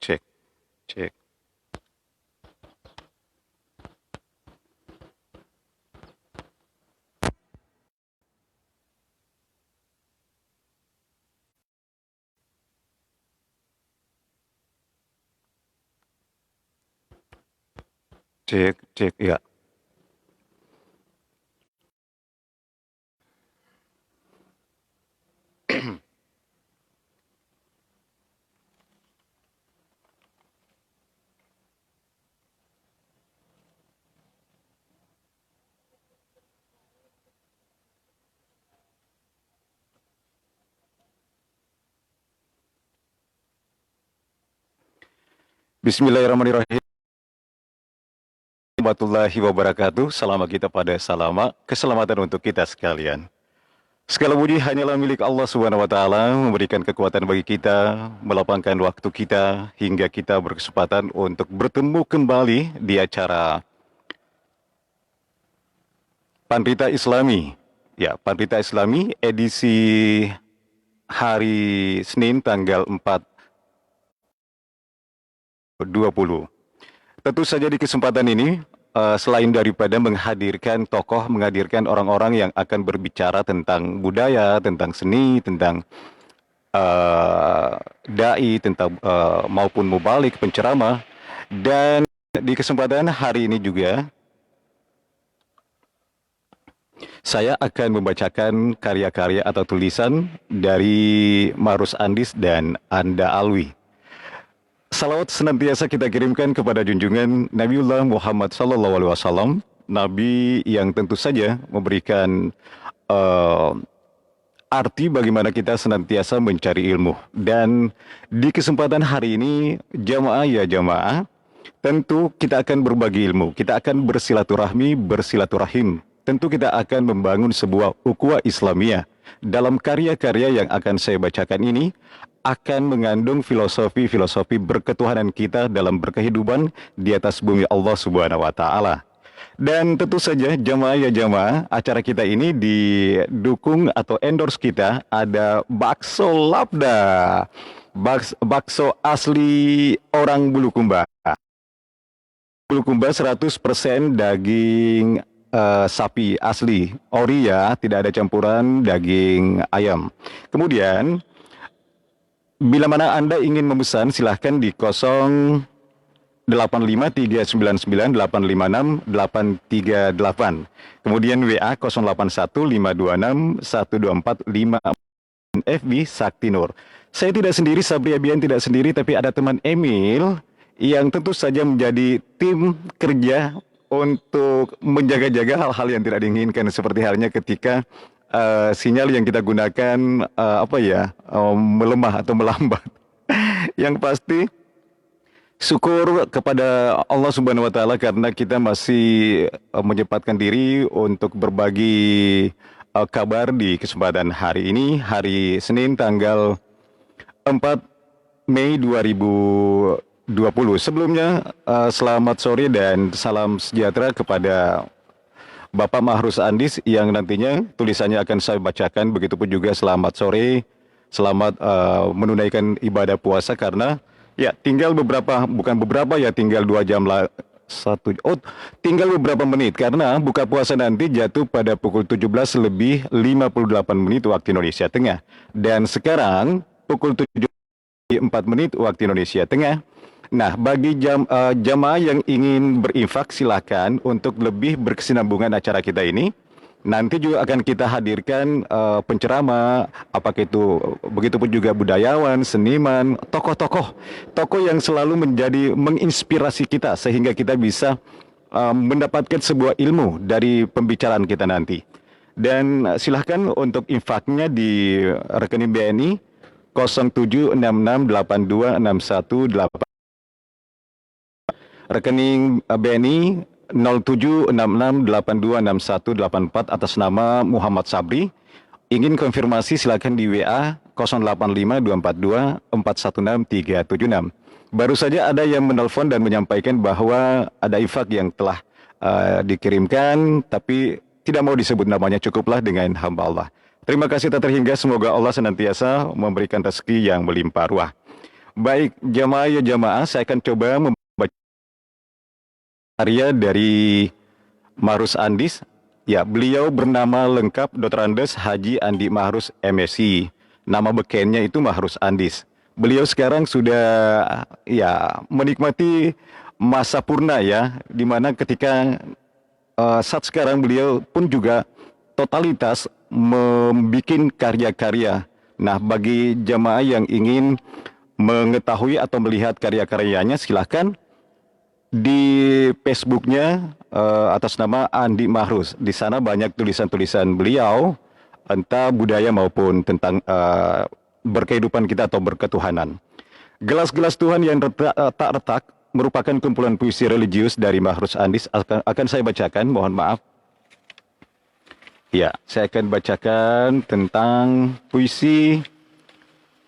Cek, cek, cek, cek, ya. Bismillahirrahmanirrahim. Warahmatullahi wabarakatuh. Selama kita pada salama, keselamatan untuk kita sekalian. Segala puji hanyalah milik Allah Subhanahu wa taala, memberikan kekuatan bagi kita, melapangkan waktu kita hingga kita berkesempatan untuk bertemu kembali di acara Pandrita Islami. Ya, Pandrita Islami edisi hari Senin tanggal 4/20. Tentu saja di kesempatan ini, selain daripada menghadirkan tokoh, menghadirkan orang-orang yang akan berbicara tentang budaya, tentang seni, tentang dai, tentang maupun mubalik, penceramah, dan di kesempatan hari ini juga saya akan membacakan karya-karya atau tulisan dari Marus Andis dan Anda Alwi. Salawat senantiasa kita kirimkan kepada junjungan Nabiullah Muhammad SAW, Nabi yang tentu saja memberikan arti bagaimana kita senantiasa mencari ilmu. Dan di kesempatan hari ini, jamaah ya jamaah, tentu kita akan berbagi ilmu, kita akan bersilaturahmi, bersilaturahim. Tentu kita akan membangun sebuah ukhuwah Islamiyah. Dalam karya-karya yang akan saya bacakan ini, akan mengandung filosofi-filosofi berketuhanan kita dalam berkehidupan di atas bumi Allah Subhanahu wa taala. Dan tentu saja jamaah ya jamaah, acara kita ini didukung atau endorse kita ada Bakso Labda. Bakso asli orang Bulukumba. Bulukumba 100% daging sapi asli, ori ya, tidak ada campuran daging ayam. Kemudian bila mana Anda ingin memesan, silahkan di 085399856838. Kemudian WA 0815261245 FB Sakti Nur. Saya tidak sendiri, Sabri Abian tidak sendiri, tapi ada teman Emil yang tentu saja menjadi tim kerja untuk menjaga-jaga hal-hal yang tidak diinginkan, seperti halnya ketika sinyal yang kita gunakan melemah atau melambat. Yang pasti syukur kepada Allah Subhanahu wa taala karena kita masih menyempatkan diri untuk berbagi kabar di kesempatan hari ini, hari Senin tanggal 4 Mei 2020. Sebelumnya selamat sore dan salam sejahtera kepada Bapak Marus Andis yang nantinya tulisannya akan saya bacakan. Begitupun juga selamat sore, selamat menunaikan ibadah puasa karena ya tinggal tinggal 2 jam lah. Tinggal beberapa menit karena buka puasa nanti jatuh pada pukul 17:58 waktu Indonesia Tengah. Dan sekarang pukul 7:04 waktu Indonesia Tengah. Nah, bagi jamaah yang ingin berinfak, silakan untuk lebih berkesinambungan acara kita ini. Nanti juga akan kita hadirkan penceramah, apakah itu begitupun juga budayawan, seniman, tokoh yang selalu menginspirasi kita sehingga kita bisa mendapatkan sebuah ilmu dari pembicaraan kita nanti. Dan silahkan untuk infaknya di rekening BNI 0766826188. Rekening BNI 0766826184 atas nama Muhammad Sabri. Ingin konfirmasi silakan di WA 085242416376. Baru saja ada yang menelpon dan menyampaikan bahwa ada infak yang telah dikirimkan tapi tidak mau disebut namanya, cukuplah dengan hamba Allah. Terima kasih tak terhingga, semoga Allah senantiasa memberikan rezeki yang melimpah ruah. Baik, jamaah ya jamaah, saya akan coba membaca karya dari Mahrus Andis. Ya, beliau bernama lengkap Dr. Andes Haji Andi Mahrus MSI. Nama bekennya itu Mahrus Andis. Beliau sekarang sudah ya menikmati masa purna ya, di mana ketika saat sekarang beliau pun juga totalitas membuat karya-karya. Nah, bagi jamaah yang ingin mengetahui atau melihat karya-karyanya, silahkan di Facebooknya atas nama Andi Mahrus. Di sana banyak tulisan-tulisan beliau, entah budaya maupun tentang berkehidupan kita atau berketuhanan. Gelas-gelas Tuhan yang tak retak merupakan kumpulan puisi religius dari Mahrus Andis. Akan saya bacakan, mohon maaf. Ya, saya akan bacakan tentang puisi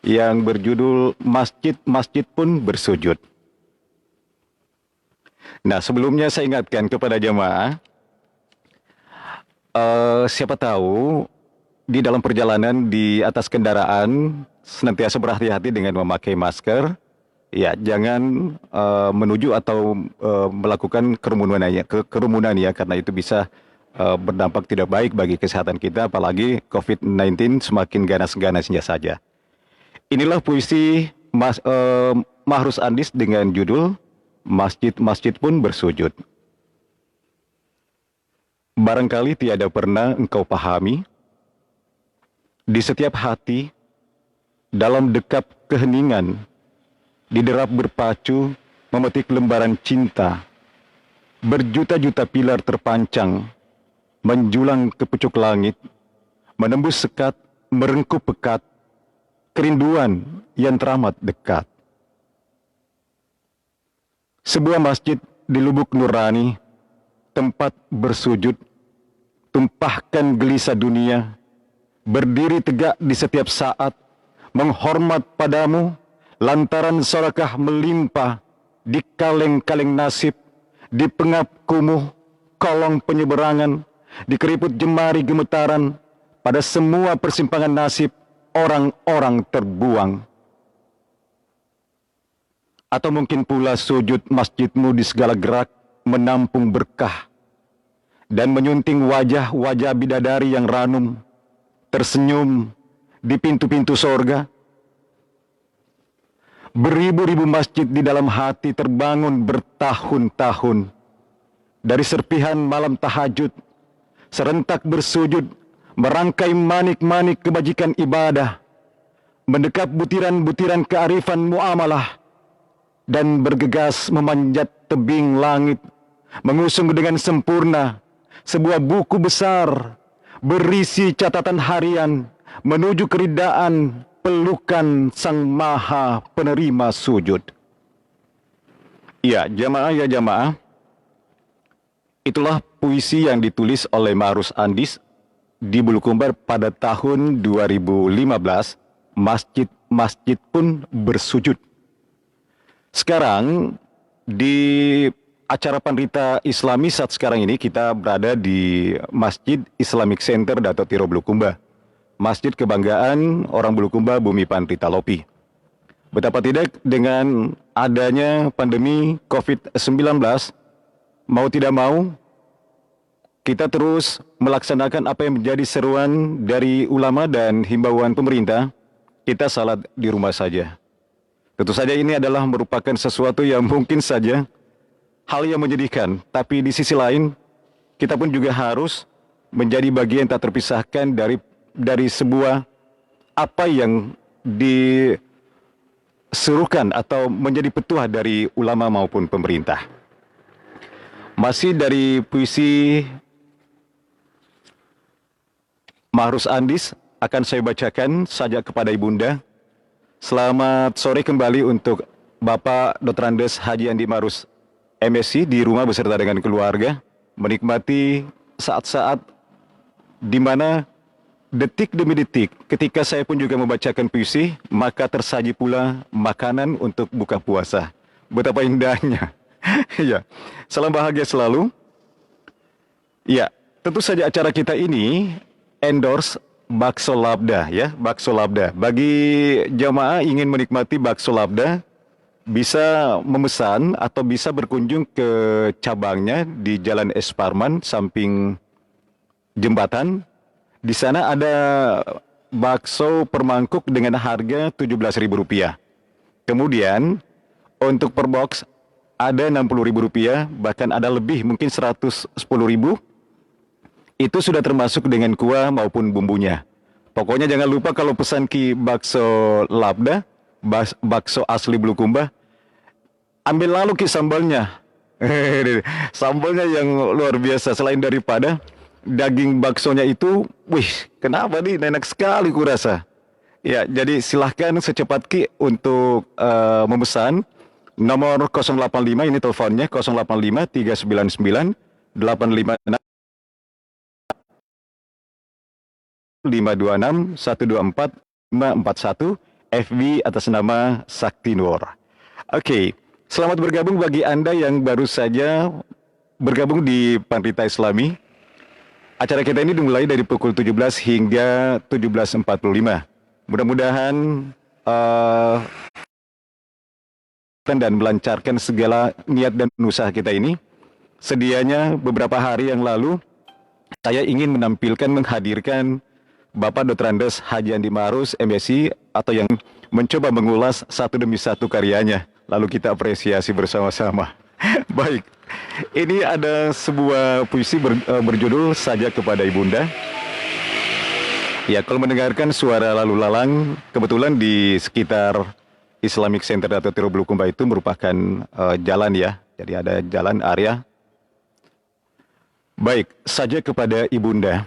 yang berjudul Masjid-Masjid Pun Bersujud. Nah, sebelumnya saya ingatkan kepada jemaah, siapa tahu di dalam perjalanan di atas kendaraan senantiasa berhati-hati dengan memakai masker. Ya, jangan menuju atau melakukan kerumunan ya, karena itu bisa berdampak tidak baik bagi kesehatan kita, apalagi COVID-19 semakin ganas-ganasnya saja. Inilah puisi Mahrus Andis dengan judul Masjid-Masjid Pun Bersujud. Barangkali tiada pernah engkau pahami, di setiap hati, dalam dekap keheningan, diderap berpacu, memetik lembaran cinta, berjuta-juta pilar terpancang, menjulang ke pucuk langit, menembus sekat, merengkup pekat, kerinduan yang teramat dekat. Sebuah masjid di Lubuk Nurani, tempat bersujud, tumpahkan gelisah dunia, berdiri tegak di setiap saat, menghormat padamu, lantaran sorakah melimpah, di kaleng-kaleng nasib, di pengap kumuh, kolong penyeberangan, di keriput jemari gemetaran, pada semua persimpangan nasib, orang-orang terbuang. Atau mungkin pula sujud masjidmu di segala gerak menampung berkah dan menyunting wajah-wajah bidadari yang ranum, tersenyum di pintu-pintu sorga. Beribu-ribu masjid di dalam hati terbangun bertahun-tahun. Dari serpihan malam tahajud, serentak bersujud, merangkai manik-manik kebajikan ibadah, mendekap butiran-butiran kearifan muamalah, dan bergegas memanjat tebing langit, mengusung dengan sempurna sebuah buku besar berisi catatan harian menuju keridaan pelukan Sang Maha Penerima Sujud. Ya, jamaah ya jamaah, itulah puisi yang ditulis oleh Mahrus Andis di Bulukumba pada tahun 2015. Masjid-masjid pun bersujud. Sekarang di acara Pandrita Islami saat sekarang ini kita berada di Masjid Islamic Center Dato' Tiro Bulukumba. Masjid kebanggaan orang Bulukumba Bumi Pandrita Lopi. Betapa tidak dengan adanya pandemi COVID-19, mau tidak mau, kita terus melaksanakan apa yang menjadi seruan dari ulama dan himbauan pemerintah, kita salat di rumah saja. Tentu saja ini adalah merupakan sesuatu yang mungkin saja hal yang menyedihkan, tapi di sisi lain kita pun juga harus menjadi bagian tak terpisahkan dari sebuah apa yang disuruhkan atau menjadi petuah dari ulama maupun pemerintah. Masih dari puisi Mahrus Andis akan saya bacakan saja kepada Ibunda. Selamat sore kembali untuk Bapak Dr. Andes Haji Andi Mahrus MSI di rumah beserta dengan keluarga, menikmati saat-saat di mana detik demi detik ketika saya pun juga membacakan puisi, maka tersaji pula makanan untuk buka puasa. Betapa indahnya. Ya, salam bahagia selalu. Ya, tentu saja acara kita ini endorse bakso labda ya, bakso labda. Bagi jamaah ingin menikmati bakso labda, bisa memesan atau bisa berkunjung ke cabangnya di Jalan Es Parman, samping jembatan. Di sana ada bakso per mangkuk dengan harga Rp17.000. Kemudian untuk per box ada Rp60.000, bahkan ada lebih mungkin Rp110.000. Itu sudah termasuk dengan kuah maupun bumbunya. Pokoknya jangan lupa kalau pesan ki bakso labda, bakso asli Bulukumba, ambil lalu ki sambalnya. Sambalnya yang luar biasa. Selain daripada daging baksonya itu, wih, kenapa nih enak sekali kurasa. Ya, jadi silahkan secepat ki untuk memesan. Nomor 085 ini teleponnya 085 399 856 526 124 541, FB atas nama Sakti Nur. Oke, selamat bergabung bagi Anda yang baru saja bergabung di Pandita Islami. Acara kita ini dimulai dari pukul 17 hingga 17.45. Mudah-mudahan dan melancarkan segala niat dan usaha kita ini. Sedianya beberapa hari yang lalu, saya ingin menghadirkan Bapak Dr. Andes Haji Andi Marus, MSI, atau yang mencoba mengulas satu demi satu karyanya. Lalu kita apresiasi bersama-sama. Baik, ini ada sebuah puisi berjudul Saja Kepada Ibunda. Ya, kalau mendengarkan suara lalu lalang, kebetulan di sekitar Islamic Center atau Tiro Bulukumba itu merupakan jalan ya. Jadi ada jalan area. Baik, Saja Kepada Ibunda.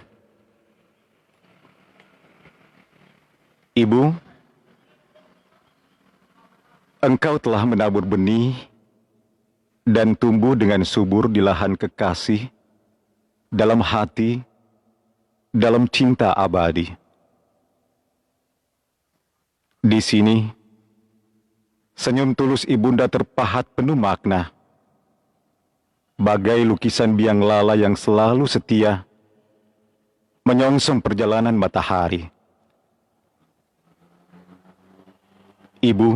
Ibu, engkau telah menabur benih dan tumbuh dengan subur di lahan kekasih, dalam hati, dalam cinta abadi. Di sini, senyum tulus ibunda terpahat penuh makna, bagai lukisan biang lala yang selalu setia, menyongsong perjalanan matahari. Ibu,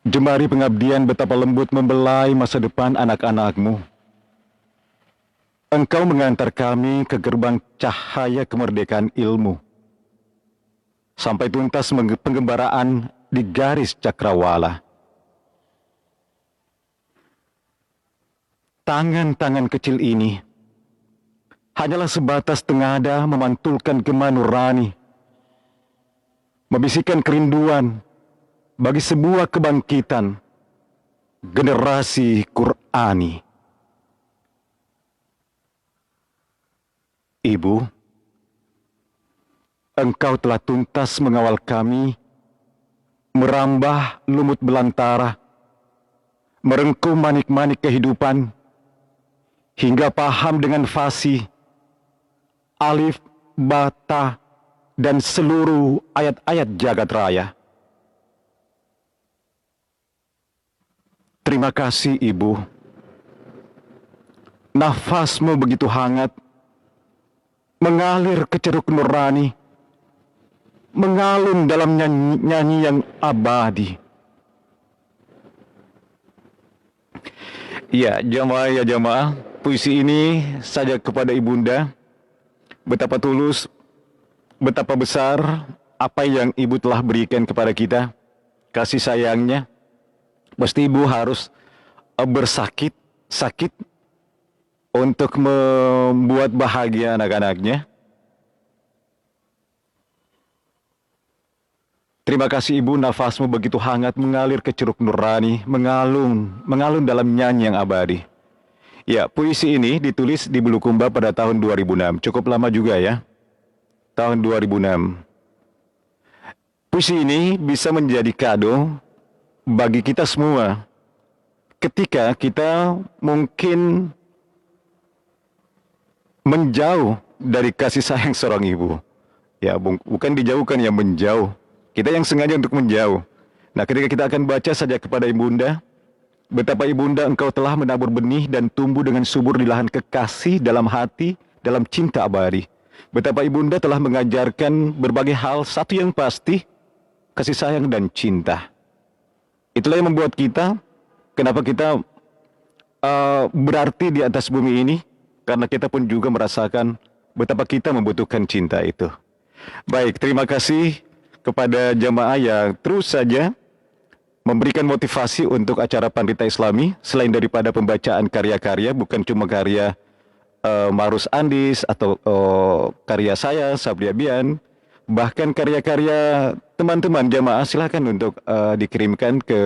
jemari pengabdian betapa lembut membelai masa depan anak-anakmu. Engkau mengantar kami ke gerbang cahaya kemerdekaan ilmu, sampai tuntas penggembaraan di garis cakrawala. Tangan-tangan kecil ini hanyalah sebatas tengada memantulkan gema nurani, membisikkan kerinduan bagi sebuah kebangkitan generasi Qur'ani. Ibu, engkau telah tuntas mengawal kami merambah lumut belantara, merengkuh manik-manik kehidupan, hingga paham dengan fasih, alif, bata, dan seluruh ayat-ayat jagat raya. Terima kasih Ibu. Nafasmu begitu hangat, mengalir ke ceruk nurani, mengalun dalam nyanyi yang abadi. Ya jamaah, puisi ini saja kepada ibunda. Betapa tulus, betapa besar apa yang ibu telah berikan kepada kita, kasih sayangnya. Pasti ibu harus sakit untuk membuat bahagia anak-anaknya. Terima kasih Ibu, nafasmu begitu hangat mengalir ke ceruk nurani, mengalun dalam nyanyi yang abadi. Ya, puisi ini ditulis di Bulukumba pada tahun 2006, cukup lama juga ya, tahun 2006. Puisi ini bisa menjadi kado bagi kita semua ketika kita mungkin menjauh dari kasih sayang seorang ibu. Ya, bukan dijauhkan, yang menjauh. Kita yang sengaja untuk menjauh. Nah, ketika kita akan baca saja kepada ibunda, betapa ibunda engkau telah menabur benih dan tumbuh dengan subur di lahan kekasih, dalam hati, dalam cinta abadi. Betapa ibunda telah mengajarkan berbagai hal, satu yang pasti, kasih sayang dan cinta. Itulah yang membuat kita, kenapa kita berarti di atas bumi ini, karena kita pun juga merasakan betapa kita membutuhkan cinta itu. Baik, terima kasih kepada jamaah yang terus saja memberikan motivasi untuk acara Pandita Islami, selain daripada pembacaan karya-karya, bukan cuma karya Marus Andis atau karya saya, Sabri Abian, bahkan karya-karya teman-teman jamaah, silakan untuk dikirimkan ke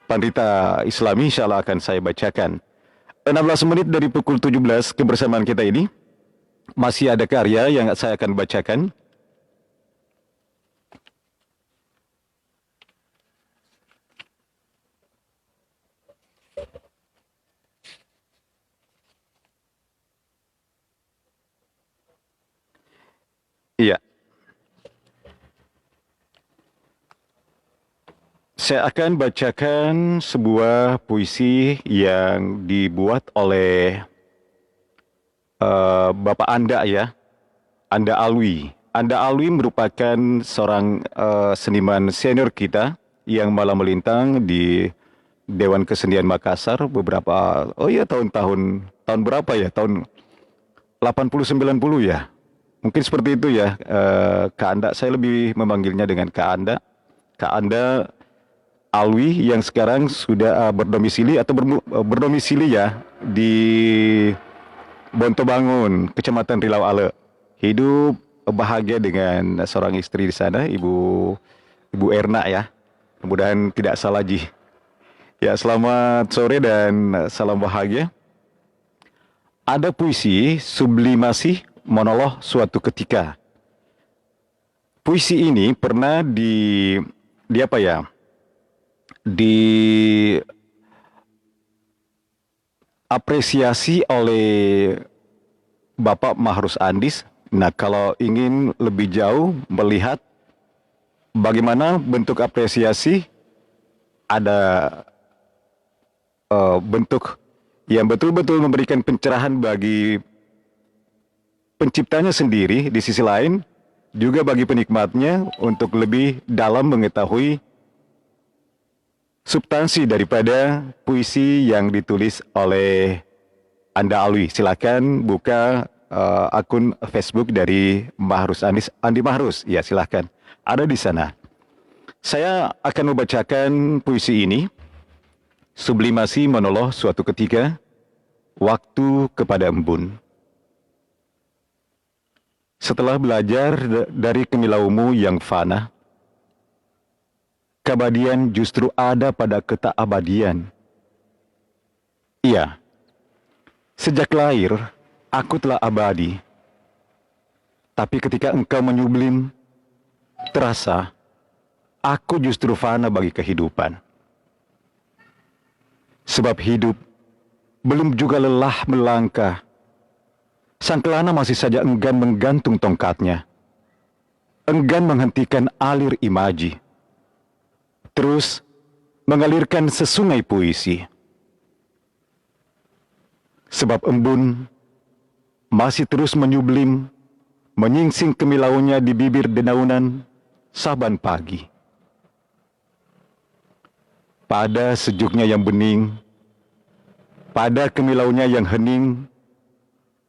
Pandita Islami, insya Allah akan saya bacakan. 16 menit dari pukul 17 kebersamaan kita ini, masih ada karya yang saya akan bacakan. Iya. Saya akan bacakan sebuah puisi yang dibuat oleh Bapak Anda ya, Anda Alwi. Anda Alwi merupakan seorang seniman senior kita yang malah melintang di Dewan Kesenian Makassar beberapa, tahun berapa ya, tahun 80-90 ya. Mungkin seperti itu ya, Kak Anda, saya lebih memanggilnya dengan Kak Anda. Kak Anda Alwi yang sekarang sudah berdomisili atau berdomisili ya di Bontobangun, Kecamatan Rilau Ale. Hidup bahagia dengan seorang istri di sana, Ibu Erna ya. Mudah-mudahan tidak salah Ji. Ya, selamat sore dan salam bahagia. Ada puisi sublimasi monolog suatu ketika. Puisi ini pernah diapresiasi oleh Bapak Mahrus Andis. Nah, kalau ingin lebih jauh melihat bagaimana bentuk apresiasi, ada bentuk yang betul-betul memberikan pencerahan bagi penciptanya sendiri, di sisi lain juga bagi penikmatnya untuk lebih dalam mengetahui substansi daripada puisi yang ditulis oleh Anda Alwi. Silakan buka akun Facebook dari Mahrus Andis, Andi Mahrus. Ya, silakan. Ada di sana. Saya akan membacakan puisi ini, sublimasi monolog suatu ketika, waktu kepada embun. Setelah belajar dari kemilaumu yang fana, keabadian justru ada pada ketakabadian. Iya, sejak lahir aku telah abadi. Tapi ketika engkau menyublim, terasa aku justru fana bagi kehidupan. Sebab hidup belum juga lelah melangkah. Sang kelana masih saja enggan menggantung tongkatnya, enggan menghentikan alir imaji, terus mengalirkan sesungai puisi. Sebab embun masih terus menyublim, menyingsing kemilaunya di bibir dedaunan saban pagi. Pada sejuknya yang bening, pada kemilaunya yang hening,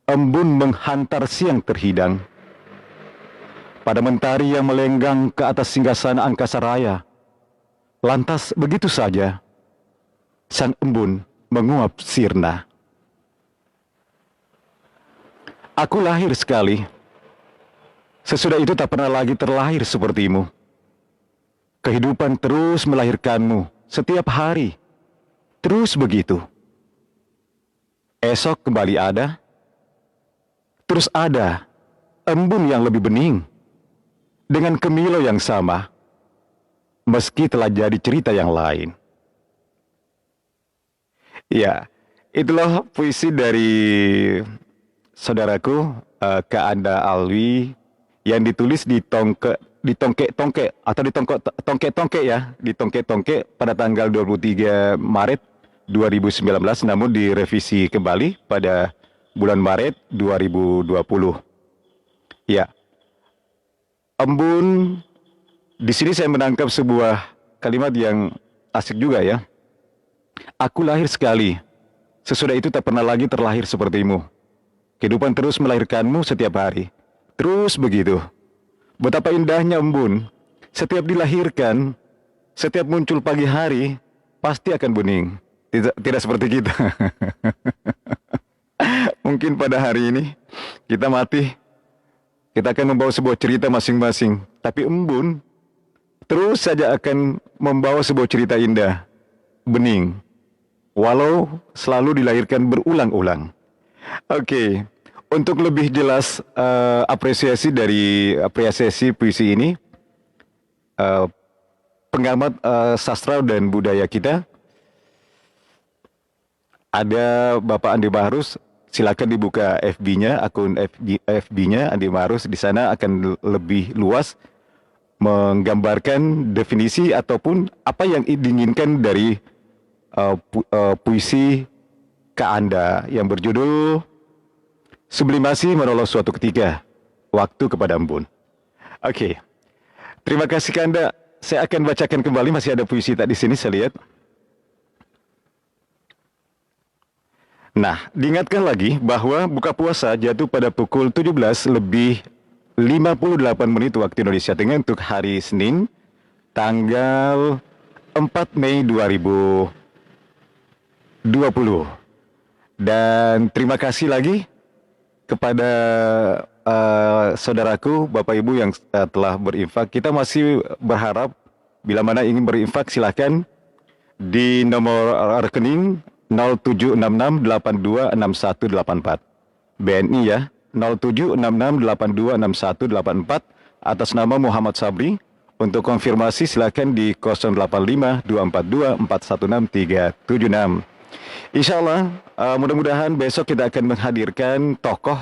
embun menghantar siang terhidang. Pada mentari yang melenggang ke atas singgasana angkasa raya, lantas begitu saja, sang embun menguap sirna. Aku lahir sekali, sesudah itu tak pernah lagi terlahir sepertimu. Kehidupan terus melahirkanmu setiap hari, terus begitu. Esok kembali ada, terus ada embun yang lebih bening, dengan kemilau yang sama, meski telah jadi cerita yang lain. Ya, itulah puisi dari saudaraku Kak Anda Alwi yang ditulis di tongkek-tongkek atau di tongkek-tongkek ya, di tongkek-tongkek pada tanggal 23 Maret 2019, namun direvisi kembali pada bulan Maret 2020. Ya, embun. Di sini saya menangkap sebuah kalimat yang asik juga ya. Aku lahir sekali, sesudah itu tak pernah lagi terlahir sepertimu. Kehidupan terus melahirkanmu setiap hari. Terus begitu. Betapa indahnya embun. Setiap dilahirkan, setiap muncul pagi hari, pasti akan bening. Tidak seperti kita. Mungkin pada hari ini, kita mati, kita akan membawa sebuah cerita masing-masing. Tapi embun, terus saja akan membawa sebuah cerita indah, bening. Walau selalu dilahirkan berulang-ulang. Oke, untuk lebih jelas apresiasi puisi ini, eh, pengamat sastra dan budaya kita ada Bapak Andi Mahrus. Silakan dibuka FB-nya, akun FB-nya Andi Mahrus. Di sana akan lebih luas menggambarkan definisi ataupun apa yang diinginkan dari puisi Kak Anda yang berjudul Sublimasi Menolak Suatu Ketika, Waktu Kepada Embun. Oke, terima kasih Kak Anda. Saya akan bacakan kembali, masih ada puisi tak di sini saya lihat. Nah, diingatkan lagi bahwa buka puasa jatuh pada pukul 17 lebih 58 menit waktu Indonesia Tengah untuk hari Senin, tanggal 4 Mei 2020. Dan terima kasih lagi kepada saudaraku, Bapak Ibu yang telah berinfak. Kita masih berharap bila mana ingin berinfak silakan di nomor rekening 0766826184 BNI ya, 0766826184 atas nama Muhammad Sabri. Untuk konfirmasi silakan di 085242416376. Insya Allah, mudah-mudahan besok kita akan menghadirkan tokoh,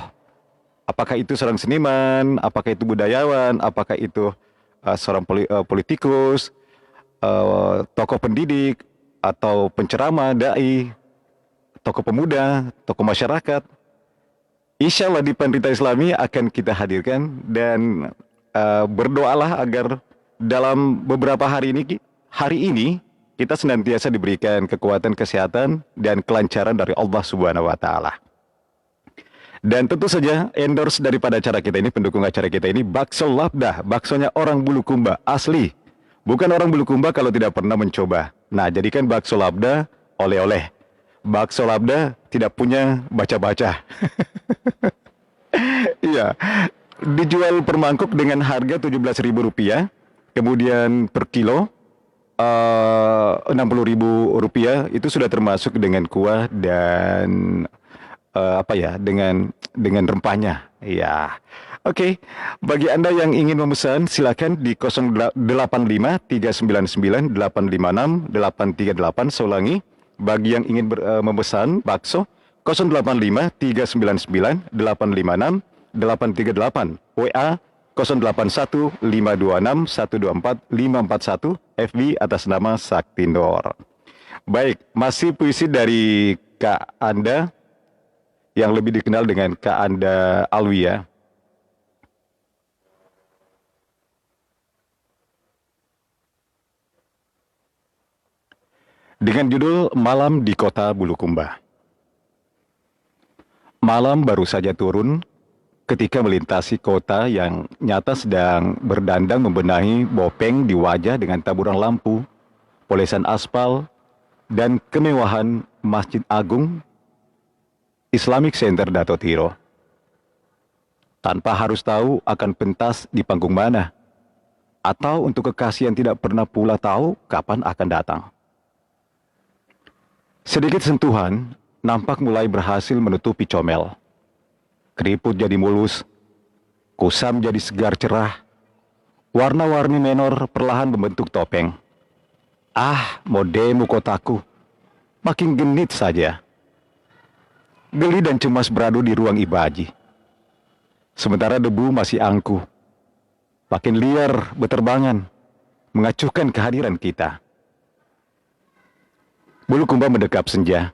apakah itu seorang seniman, apakah itu budayawan, apakah itu seorang politikus, tokoh pendidik, atau penceramah, dai, tokoh pemuda, tokoh masyarakat. Insya Allah di Penderita Islami akan kita hadirkan dan berdoalah agar dalam beberapa hari ini kita senantiasa diberikan kekuatan, kesehatan, dan kelancaran dari Allah Subhanahu wa Ta'ala. Dan tentu saja endorse daripada acara kita ini, pendukung acara kita ini, bakso Labdah, baksonya orang Bulukumba, asli. Bukan orang Bulukumba kalau tidak pernah mencoba. Nah, jadikan bakso Labdah oleh-oleh. Bakso Labdah tidak punya baca-baca. Iya, dijual per mangkuk dengan harga Rp17.000, kemudian per kilo Rp60.000 itu sudah termasuk dengan kuah dan dengan rempahnya. Ya. Oke. Bagi Anda yang ingin memesan silakan di 085399856838. Saya ulangi, bagi yang ingin memesan bakso 085399856838. WA 081526124541 FB atas nama Saktindor. Baik, masih puisi dari Kak Anda yang lebih dikenal dengan Kak Anda Alwia. Dengan judul Malam di Kota Bulukumba. Malam baru saja turun ketika melintasi kota yang nyata sedang berdandang membenahi bopeng di wajah dengan taburan lampu, polesan aspal, dan kemewahan Masjid Agung Islamic Center Dato Tiro. Tanpa harus tahu akan pentas di panggung mana, atau untuk kekasih yang tidak pernah pula tahu kapan akan datang. Sedikit sentuhan nampak mulai berhasil menutupi comel. Keriput jadi mulus, kusam jadi segar cerah, warna-warni menor perlahan membentuk topeng. Ah, modemu kotaku, makin genit saja. Geli dan cemas beradu di ruang ibaji. Sementara debu masih angkuh, makin liar beterbangan, mengacuhkan kehadiran kita. Bulukumba mendekap senja.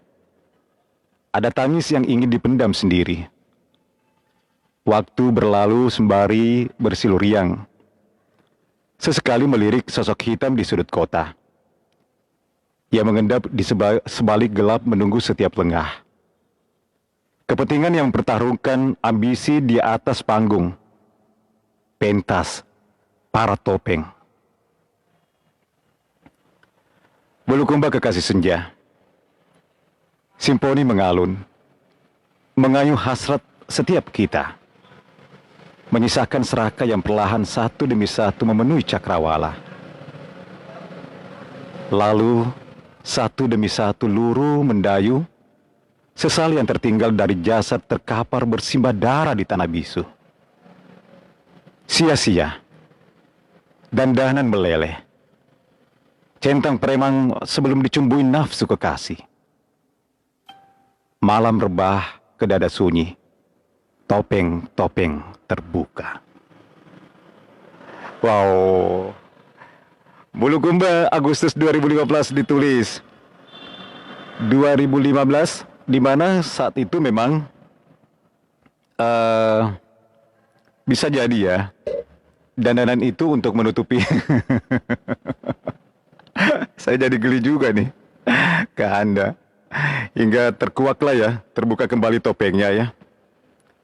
Ada tangis yang ingin dipendam sendiri. Waktu berlalu sembari bersilu riang. Sesekali melirik sosok hitam di sudut kota. Ia mengendap di sebalik gelap menunggu setiap lengah. Kepentingan yang mempertaruhkan ambisi di atas panggung. Pentas, para topeng. Bulukumba kekasih senja. Simfoni mengalun. Mengayuh hasrat setiap kita. Menyisakan seraka yang perlahan satu demi satu memenuhi cakrawala. Lalu, satu demi satu luruh mendayu, sesal yang tertinggal dari jasad terkapar bersimbah darah di tanah bisu. Sia-sia, dandanan meleleh. Centang premang sebelum dicumbui nafsu kekasih. Malam rebah ke dada sunyi. Topeng-topeng terbuka. Wow. Bulukumba Agustus 2015 ditulis. 2015 di mana saat itu memang bisa jadi ya dandanan itu untuk menutupi. Saya jadi geli juga nih ke Anda. Hingga terkuaklah ya, terbuka kembali topengnya ya.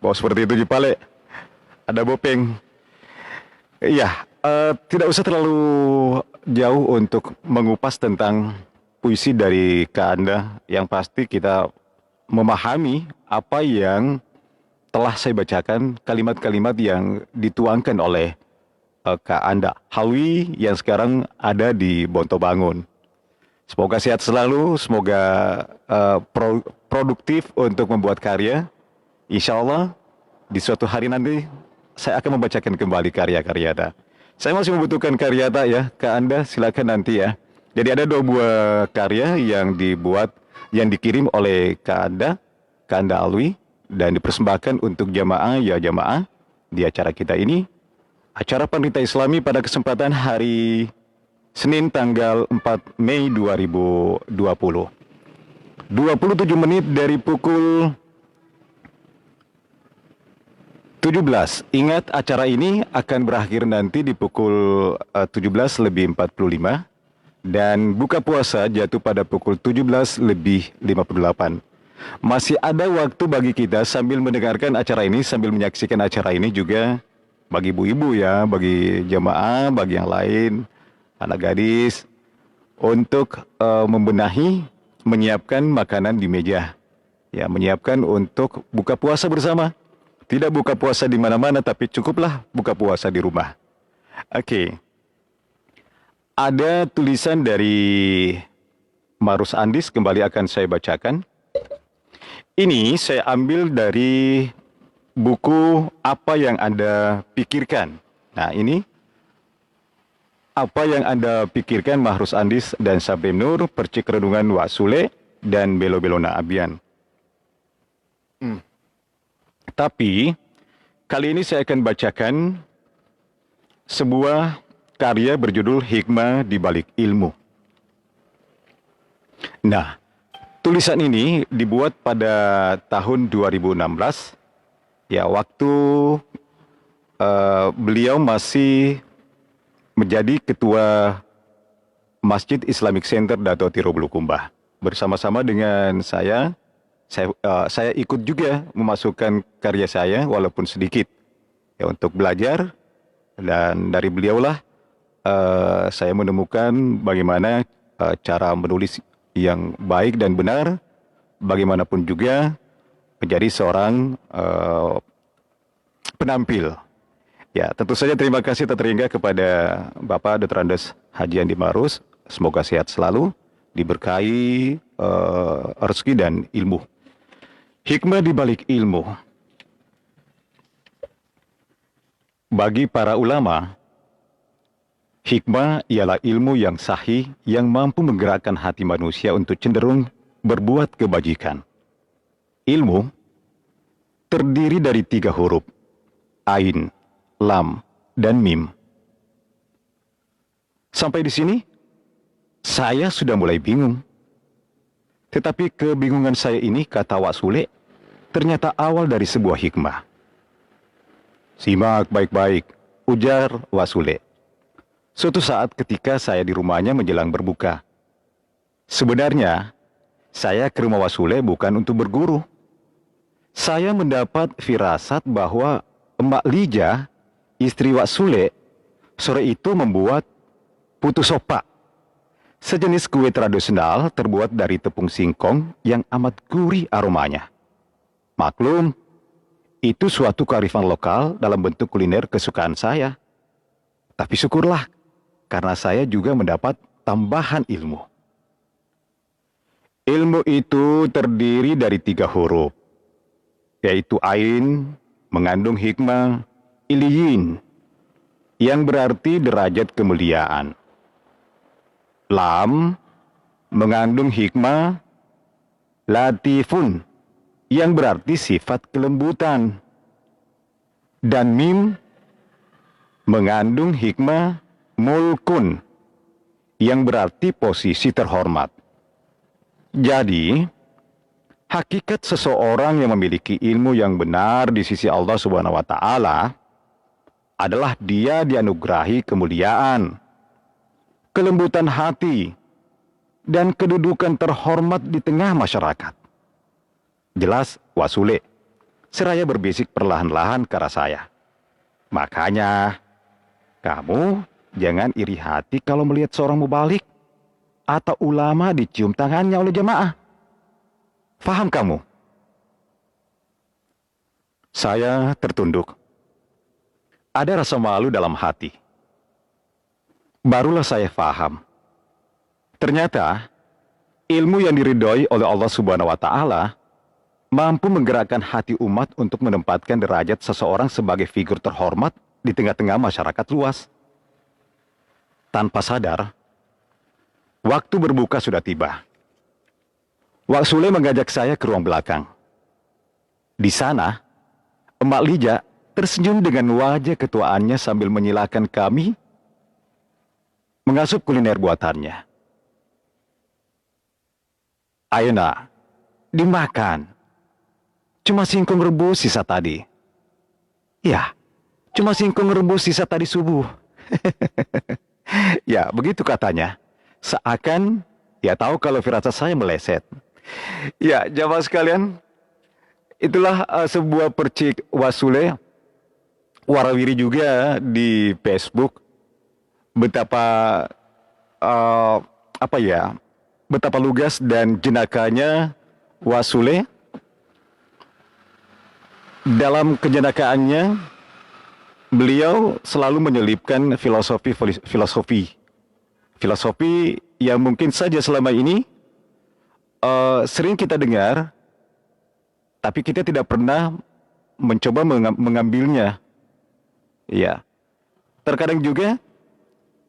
Bahwa seperti itu Jipale, ada bopeng. Iya, tidak usah terlalu jauh untuk mengupas tentang puisi dari Kak Anda. Yang pasti kita memahami apa yang telah saya bacakan, kalimat-kalimat yang dituangkan oleh Kak Anda Halwi yang sekarang ada di Bonto Bangun. Semoga sehat selalu, semoga produktif untuk membuat karya. Insya Allah di suatu hari nanti saya akan membacakan kembali karya-karya Anda. Saya masih membutuhkan karya Anda ya, Kak Anda silakan nanti ya. Jadi ada 2 buah karya yang dibuat, yang dikirim oleh Kak Anda Alwi, dan dipersembahkan untuk jamaah ya jamaah di acara kita ini. Acara Penderita Islami pada kesempatan hari Senin tanggal 4 Mei 2020. 27 menit dari pukul 17. Ingat acara ini akan berakhir nanti di pukul 17:45 dan buka puasa jatuh pada pukul 17:58. Masih ada waktu bagi kita sambil mendengarkan acara ini, sambil menyaksikan acara ini juga bagi ibu-ibu ya, bagi jemaah, bagi yang lain, anak gadis, untuk membenahi, menyiapkan makanan di meja. Ya, menyiapkan untuk buka puasa bersama. Tidak buka puasa di mana-mana, tapi cukuplah buka puasa di rumah. Oke. Ada tulisan dari Marus Andis, kembali akan saya bacakan. Ini saya ambil dari buku Apa Yang Anda Pikirkan. Nah, ini Apa Yang Anda Pikirkan, Marus Andis dan Sabem Nur, Percik Renungan Wak Sule, dan Belo-Belona Abian. Tapi, kali ini saya akan bacakan sebuah karya berjudul Hikmah di Balik Ilmu. Nah, tulisan ini dibuat pada tahun 2016, ya waktu beliau masih menjadi ketua Masjid Islamic Center Dato' Tiro Bulukumba. Bersama-sama dengan saya ikut juga memasukkan karya saya walaupun sedikit ya untuk belajar, dan dari beliaulah saya menemukan bagaimana cara menulis yang baik dan benar, bagaimanapun juga menjadi seorang penampil. Ya, tentu saja terima kasih terhingga kepada Bapak Dr. Andes Haji Andi Marus. Semoga sehat selalu, diberkahi rezeki dan ilmu. Hikmah di balik ilmu. Bagi para ulama, hikmah ialah ilmu yang sahih yang mampu menggerakkan hati manusia untuk cenderung berbuat kebajikan. Ilmu terdiri dari 3 huruf, ain, lam, dan mim. Sampai di sini, saya sudah mulai bingung. Tetapi kebingungan saya ini, kata Wak Sule, ternyata awal dari sebuah hikmah. Simak baik-baik, ujar Wak Sule. Suatu saat ketika saya di rumahnya menjelang berbuka. Sebenarnya, saya ke rumah Wak Sule bukan untuk berguru. Saya mendapat firasat bahwa Emak Lija, istri Wak Sule, sore itu membuat putu sopa, sejenis kue tradisional terbuat dari tepung singkong yang amat gurih aromanya. Maklum, itu suatu kearifan lokal dalam bentuk kuliner kesukaan saya. Tapi syukurlah, karena saya juga mendapat tambahan ilmu. Ilmu itu terdiri dari 3 huruf, yaitu Ain, mengandung hikmah, Iliyin, yang berarti derajat kemuliaan. Lam, mengandung hikmah, Latifun, yang berarti sifat kelembutan. Dan Mim, mengandung hikmah, Mulkun, yang berarti posisi terhormat. Jadi, hakikat seseorang yang memiliki ilmu yang benar di sisi Allah Subhanahu wa Ta'ala adalah dia dianugerahi kemuliaan, kelembutan hati, dan kedudukan terhormat di tengah masyarakat. Jelas, Wak Sule, seraya berbisik perlahan-lahan ke arah saya. Makanya, kamu jangan iri hati kalau melihat seorang mubalik atau ulama dicium tangannya oleh jemaah. Faham kamu? Saya tertunduk. Ada rasa malu dalam hati. Barulah saya faham. Ternyata, ilmu yang diridhoi oleh Allah Subhanahu wa Ta'ala mampu menggerakkan hati umat untuk menempatkan derajat seseorang sebagai figur terhormat di tengah-tengah masyarakat luas. Tanpa sadar, waktu berbuka sudah tiba. Wak Sule mengajak saya ke ruang belakang. Di sana, Emak Lija tersenyum dengan wajah ketuaannya sambil menyilakan kami mengasup kuliner buatannya. Ayo nak, dimakan. Cuma singkong rebus sisa tadi. Ya, cuma singkong rebus sisa tadi subuh. Ya, begitu katanya. Seakan, ya tahu kalau firasat saya meleset. Ya, jamaah sekalian, itulah sebuah percik Wak Sule, warawiri juga di Facebook. Betapa, betapa lugas dan jenakanya Wak Sule. Dalam kejenakaannya, beliau selalu menyelipkan filosofi yang mungkin saja selama ini sering kita dengar, tapi kita tidak pernah mencoba mengambilnya. Ya, terkadang juga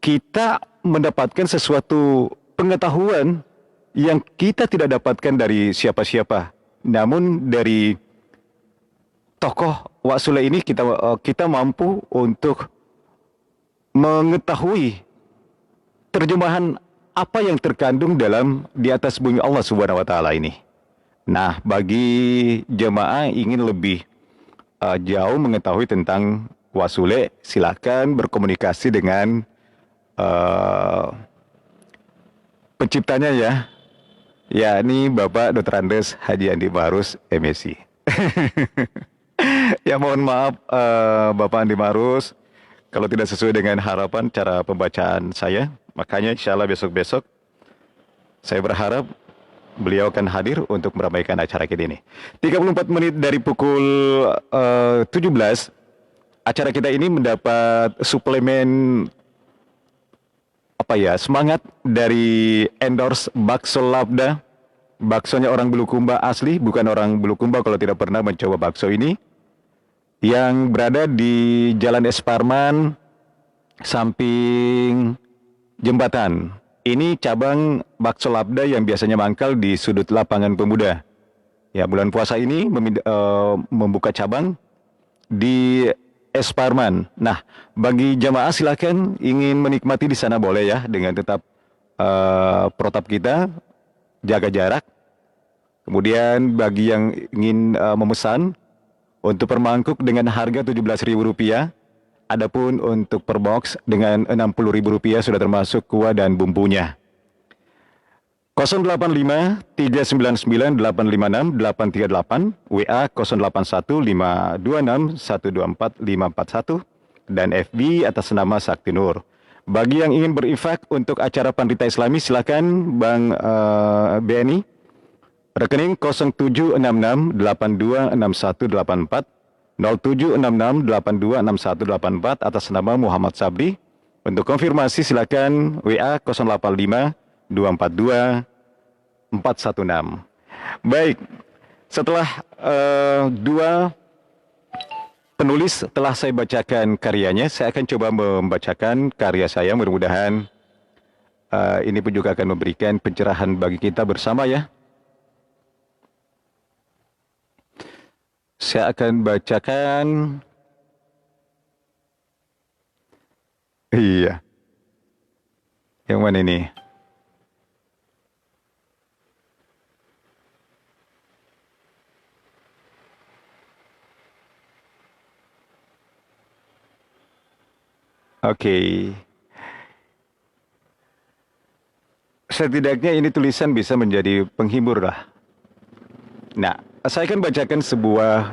kita mendapatkan sesuatu pengetahuan yang kita tidak dapatkan dari siapa-siapa, namun dari tokoh Wak Sule ini kita mampu untuk mengetahui terjemahan apa yang terkandung dalam di atas bumi Allah Subhanahu wa Ta'ala ini. Nah, bagi jemaah ingin lebih jauh mengetahui tentang Wak Sule, silakan berkomunikasi dengan penciptanya ya. Ya, ini Bapak Dr. Andes Haji Andi Barus, MSc. Ya, mohon maaf Bapak Andi Marus kalau tidak sesuai dengan harapan cara pembacaan saya. Makanya insya Allah besok-besok saya berharap beliau akan hadir untuk meramaikan acara kita ini. 34 menit dari pukul 17, acara kita ini mendapat suplemen semangat dari endorse Bakso Labda. Baksonya orang Bulukumba asli, bukan orang Bulukumba kalau tidak pernah mencoba bakso ini, yang berada di Jalan Es Parman, samping jembatan. Ini cabang Bakso Labda yang biasanya mangkal di sudut lapangan pemuda. Ya, bulan puasa ini membuka cabang di Es Parman. Nah, bagi jamaah silakan ingin menikmati di sana boleh ya, dengan tetap protap kita, jaga jarak. Kemudian bagi yang ingin memesan, Untuk per mangkuk dengan harga Rp17.000. Adapun untuk per box dengan Rp60.000 sudah termasuk kuah dan bumbunya. 081-399-856-838, WA 081-526-124-541, dan FB atas nama Sakti Nur. Bagi yang ingin berinfak untuk acara Pandita Islami, silakan Bang BNI. Rekening 0766-826184, 0766-826184 atas nama Muhammad Sabri. Untuk konfirmasi silakan WA 085-242-416. Baik, setelah dua penulis telah saya bacakan karyanya, saya akan coba membacakan karya saya. Mudah-mudahan ini pun juga akan memberikan pencerahan bagi kita bersama ya. Saya akan bacakan. Iya. Yang mana ini? Oke. Setidaknya ini tulisan bisa menjadi penghibur lah. Nah, saya akan bacakan sebuah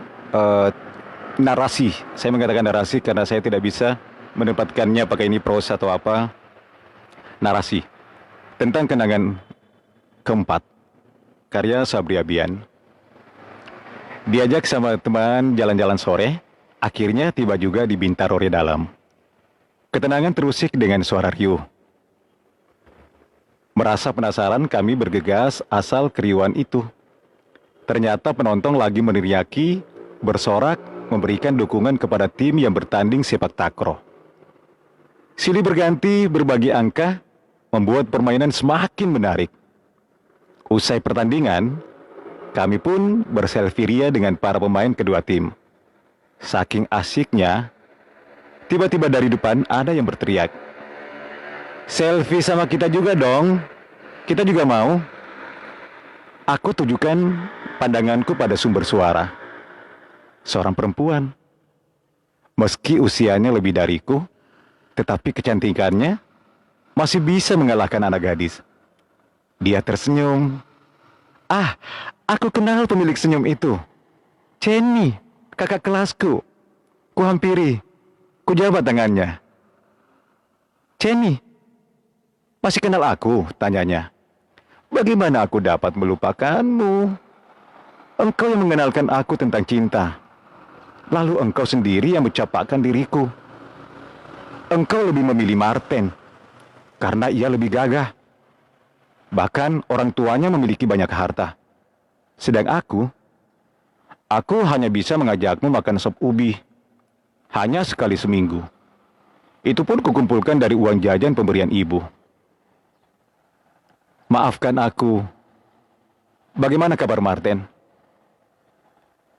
narasi. Saya mengatakan narasi karena saya tidak bisa menempatkannya pakai ini prosa atau apa. Narasi tentang kenangan keempat, karya Sabri Abian. Diajak sama teman jalan-jalan sore, akhirnya tiba juga di Bintaro Dalam. Ketenangan terusik dengan suara riuh. Merasa penasaran, kami bergegas asal keriuhan itu. Ternyata penonton lagi meneriaki, bersorak, memberikan dukungan kepada tim yang bertanding sepak takraw. Silih berganti berbagi angka, membuat permainan semakin menarik. Usai pertandingan, kami pun berselfie ria dengan para pemain kedua tim. Saking asiknya, tiba-tiba dari depan ada yang berteriak, "Selfie sama kita juga dong, kita juga mau." Aku tujukan pandanganku pada sumber suara. Seorang perempuan. Meski usianya lebih dariku, tetapi kecantikannya masih bisa mengalahkan anak gadis. Dia tersenyum. "Ah, aku kenal pemilik senyum itu. Jenny, kakak kelasku." Kuhampiri, kujabat tangannya. "Jenny, masih kenal aku?" tanyanya. "Bagaimana aku dapat melupakanmu? Engkau yang mengenalkan aku tentang cinta. Lalu engkau sendiri yang mencapakan diriku. Engkau lebih memilih Martin, karena ia lebih gagah. Bahkan orang tuanya memiliki banyak harta. Sedang aku hanya bisa mengajakmu makan sop ubi. Hanya sekali seminggu. Itu pun kukumpulkan dari uang jajan pemberian ibu. Maafkan aku. Bagaimana kabar Martin?"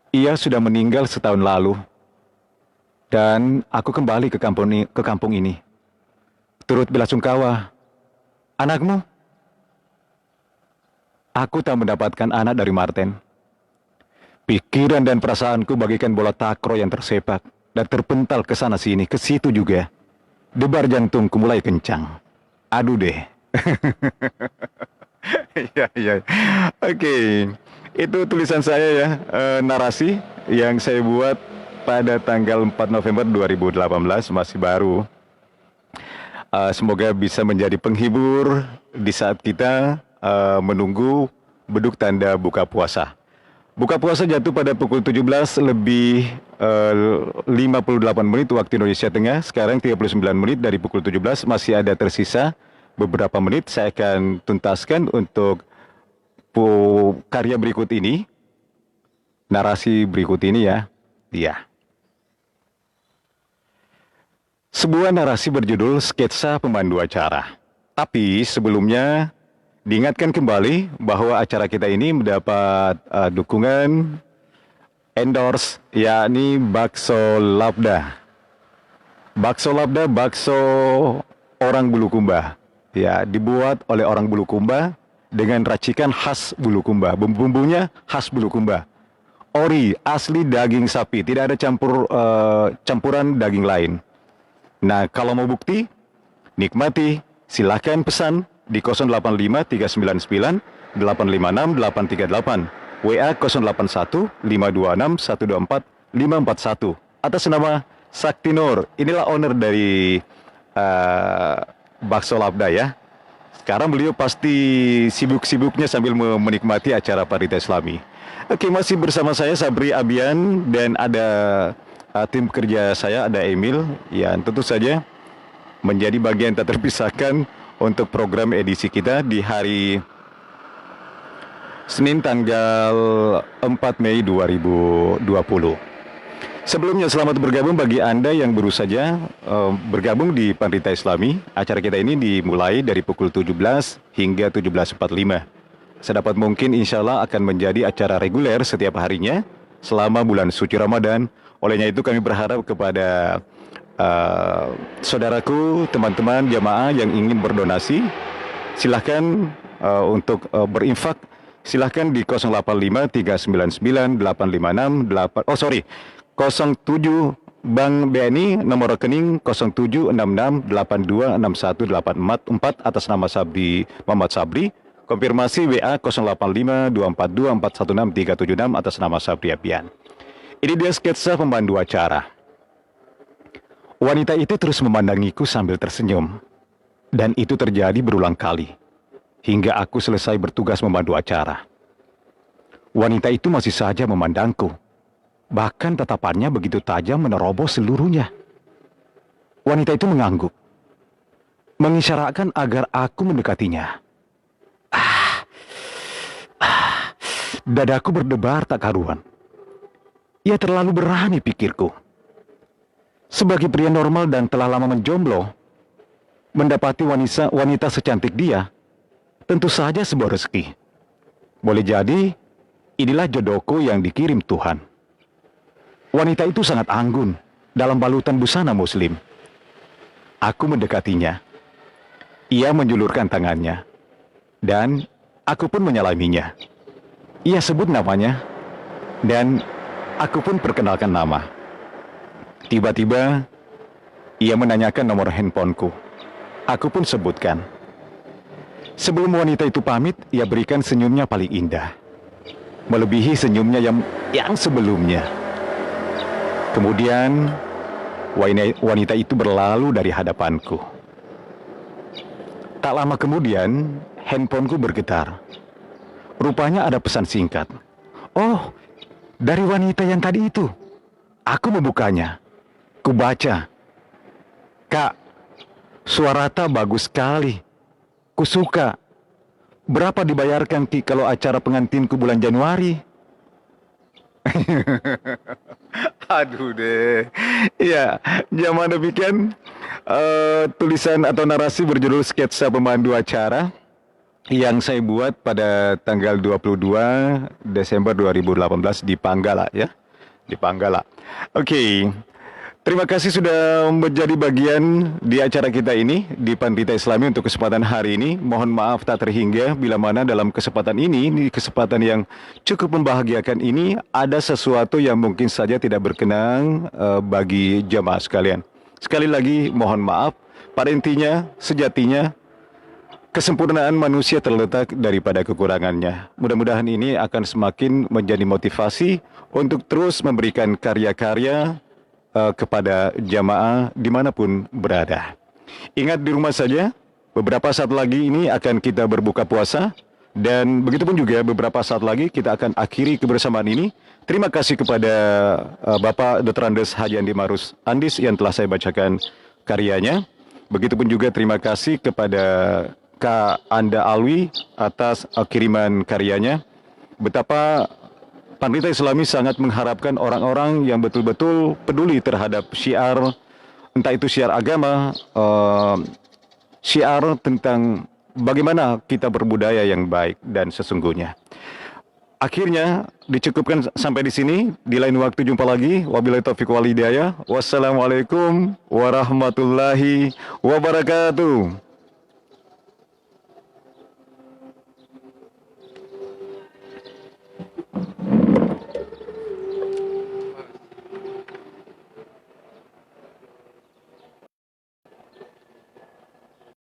"Ia sudah meninggal setahun lalu. Dan aku kembali ke kampung ini. Turut belasungkawa. Anakmu?" Aku tak mendapatkan anak dari Martin. Pikiran dan perasaanku bagaikan bola takraw yang tersepak dan terpental ke sana sini, ke situ juga. Debar jantungku mulai kencang. Aduh deh. Iya. Oke. Itu tulisan saya ya, narasi yang saya buat pada tanggal 4 November 2018, masih baru. Semoga bisa menjadi penghibur di saat kita menunggu beduk tanda buka puasa. Buka puasa jatuh pada pukul 17 lebih 58 menit waktu Indonesia Tengah. Sekarang 39 menit dari pukul 17, masih ada tersisa beberapa menit. Saya akan tuntaskan untuk karya berikut ini, narasi berikut ini ya. Iya. Sebuah narasi berjudul Sketsa Pemandu Acara. Tapi sebelumnya diingatkan kembali bahwa acara kita ini mendapat dukungan endorse, yakni Bakso Labda. Bakso Labda, bakso orang Bulukumba. Ya, dibuat oleh orang Bulukumba dengan racikan khas Bulukumba. Bumbunya khas Bulukumba. ori, asli daging sapi, tidak ada campuran daging lain. Nah, kalau mau bukti, nikmati, silahkan pesan di 085 399 856 838, WA 081 526 124 541, atas nama Sakti Nur. Inilah owner dari Bakso Labda ya. Sekarang beliau pasti sibuk-sibuknya sambil menikmati acara Parita Islami. Oke, masih bersama saya Sabri Abian dan ada tim kerja saya, ada Emil yang tentu saja menjadi bagian tak terpisahkan untuk program edisi kita di hari Senin tanggal 4 Mei 2020. Sebelumnya selamat bergabung bagi Anda yang baru saja bergabung di Parita Islami. Acara kita ini dimulai dari pukul 17 hingga 17.45. Sedapat mungkin insya Allah akan menjadi acara reguler setiap harinya selama bulan suci Ramadan. Olehnya itu kami berharap kepada saudaraku, teman-teman jamaah yang ingin berdonasi, silahkan untuk berinfak. Silahkan di 085 399 856 07 Bank BNI, nomor rekening 0766826184 atas nama Sabri Muhammad Sabri. Konfirmasi WA 085242416376 atas nama Sabri Abian. Ini dia sketsa pemandu acara. Wanita itu terus memandangiku sambil tersenyum. Dan itu terjadi berulang kali. Hingga aku selesai bertugas memandu acara. Wanita itu masih saja memandangku. Bahkan tatapannya begitu tajam menerobos seluruhnya. Wanita itu mengangguk. Mengisyaratkan agar aku mendekatinya. Dadaku berdebar tak karuan. Ia terlalu berani, pikirku. Sebagai pria normal dan telah lama menjomblo, mendapati wanita secantik dia, tentu saja sebuah rezeki. Boleh jadi, inilah jodohku yang dikirim Tuhan. Wanita itu sangat anggun dalam balutan busana muslim. Aku mendekatinya. Ia menjulurkan tangannya. Dan aku pun menyalaminya. Ia sebut namanya. Dan aku pun perkenalkan nama. Tiba-tiba, ia menanyakan nomor handphoneku. Aku pun sebutkan. Sebelum wanita itu pamit, ia berikan senyumnya paling indah. Melebihi senyumnya yang sebelumnya. Kemudian, wanita itu berlalu dari hadapanku. Tak lama kemudian, handphoneku bergetar. Rupanya ada pesan singkat. Oh, dari wanita yang tadi itu. Aku membukanya. Kubaca. Kak, suara Ta bagus sekali. Kusuka. Berapa dibayarkan Ki kalau acara pengantinku bulan Januari? Aduh deh. Ya, zaman demikian tulisan atau narasi berjudul sketsa pemandu acara yang saya buat pada tanggal 22 Desember 2018 di Panggala ya. Di Panggala. Oke. Terima kasih sudah menjadi bagian di acara kita ini di Parita Islami untuk kesempatan hari ini. Mohon maaf tak terhingga bila mana dalam kesempatan ini, di kesempatan yang cukup membahagiakan ini, ada sesuatu yang mungkin saja tidak berkenan bagi jamaah sekalian. Sekali lagi mohon maaf, pada intinya, sejatinya, kesempurnaan manusia terletak daripada kekurangannya. Mudah-mudahan ini akan semakin menjadi motivasi untuk terus memberikan karya-karya kepada jamaah dimanapun berada. Ingat di rumah saja, beberapa saat lagi ini akan kita berbuka puasa, dan begitu pun juga beberapa saat lagi kita akan akhiri kebersamaan ini. Terima kasih kepada Bapak Dr. Andes Haji Andi Marus Andis yang telah saya bacakan karyanya. Begitupun juga terima kasih kepada Kak Anda Alwi atas kiriman karyanya. Betapa Parita Islami sangat mengharapkan orang-orang yang betul-betul peduli terhadap syiar, entah itu syiar agama, syiar tentang bagaimana kita berbudaya yang baik dan sesungguhnya. Akhirnya dicukupkan sampai di sini. Di lain waktu jumpa lagi. Wabillahi taufiq wal hidayah. Wassalamualaikum warahmatullahi wabarakatuh.